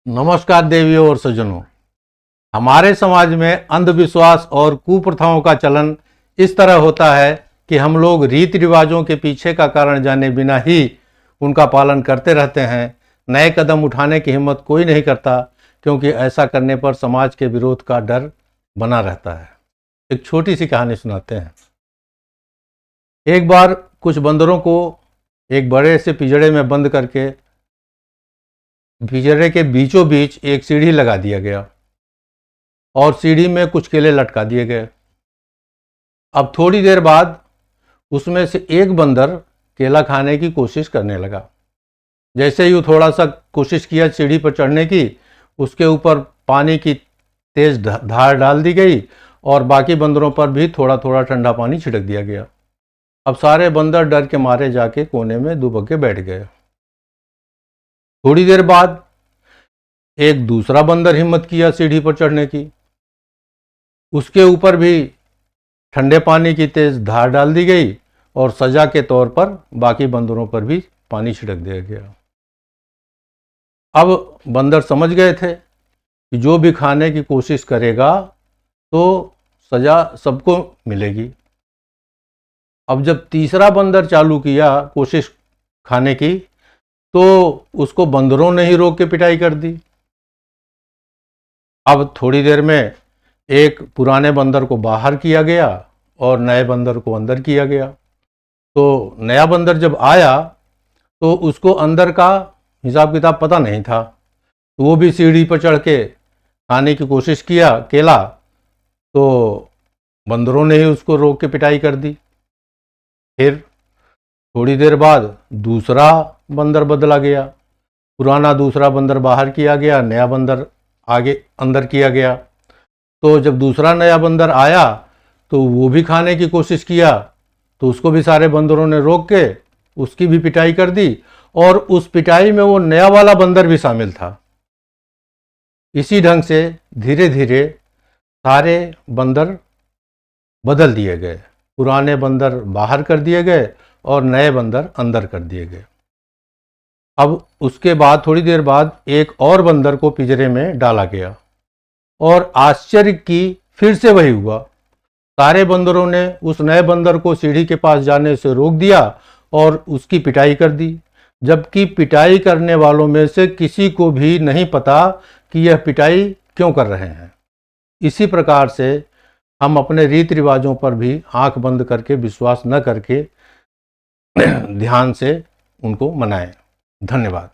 नमस्कार देवियों और सज्जनों। हमारे समाज में अंधविश्वास और कुप्रथाओं का चलन इस तरह होता है कि हम लोग रीति रिवाजों के पीछे का कारण जाने बिना ही उनका पालन करते रहते हैं। नए कदम उठाने की हिम्मत कोई नहीं करता, क्योंकि ऐसा करने पर समाज के विरोध का डर बना रहता है। एक छोटी सी कहानी सुनाते हैं। एक बार कुछ बंदरों को एक बड़े से पिंजड़े में बंद करके पिंजरे के बीचों बीच एक सीढ़ी लगा दिया गया और सीढ़ी में कुछ केले लटका दिए गए। अब थोड़ी देर बाद उसमें से एक बंदर केला खाने की कोशिश करने लगा। जैसे ही वो थोड़ा सा कोशिश किया सीढ़ी पर चढ़ने की, उसके ऊपर पानी की तेज धार डाल दी गई और बाकी बंदरों पर भी थोड़ा थोड़ा ठंडा पानी छिड़क दिया गया। अब सारे बंदर डर के मारे जाके कोने में दुबक के बैठ गए। थोड़ी देर बाद एक दूसरा बंदर हिम्मत किया सीढ़ी पर चढ़ने की। उसके ऊपर भी ठंडे पानी की तेज धार डाल दी गई और सजा के तौर पर बाकी बंदरों पर भी पानी छिड़क दिया गया। अब बंदर समझ गए थे कि जो भी खाने की कोशिश करेगा तो सजा सबको मिलेगी। अब जब तीसरा बंदर चालू किया कोशिश खाने की, तो उसको बंदरों ने ही रोक के पिटाई कर दी। अब थोड़ी देर में एक पुराने बंदर को बाहर किया गया और नए बंदर को अंदर किया गया। तो नया बंदर जब आया तो उसको अंदर का हिसाब किताब पता नहीं था, तो वो भी सीढ़ी पर चढ़ के खाने की कोशिश किया केला, तो बंदरों ने ही उसको रोक के पिटाई कर दी। फिर थोड़ी देर बाद दूसरा बंदर बदला गया। पुराना दूसरा बंदर बाहर किया गया, नया बंदर आगे अंदर किया गया। तो जब दूसरा नया बंदर आया तो वो भी खाने की कोशिश किया, तो उसको भी सारे बंदरों ने रोक के उसकी भी पिटाई कर दी और उस पिटाई में वो नया वाला बंदर भी शामिल था। इसी ढंग से धीरे धीरे सारे बंदर बदल दिए गए। पुराने बंदर बाहर कर दिए गए और नए बंदर अंदर कर दिए गए। अब उसके बाद थोड़ी देर बाद एक और बंदर को पिंजरे में डाला गया और आश्चर्य की फिर से वही हुआ। सारे बंदरों ने उस नए बंदर को सीढ़ी के पास जाने से रोक दिया और उसकी पिटाई कर दी, जबकि पिटाई करने वालों में से किसी को भी नहीं पता कि यह पिटाई क्यों कर रहे हैं। इसी प्रकार से हम अपने रीति रिवाजों पर भी आंख बंद करके विश्वास न करके ध्यान से उनको मनाएं। धन्यवाद।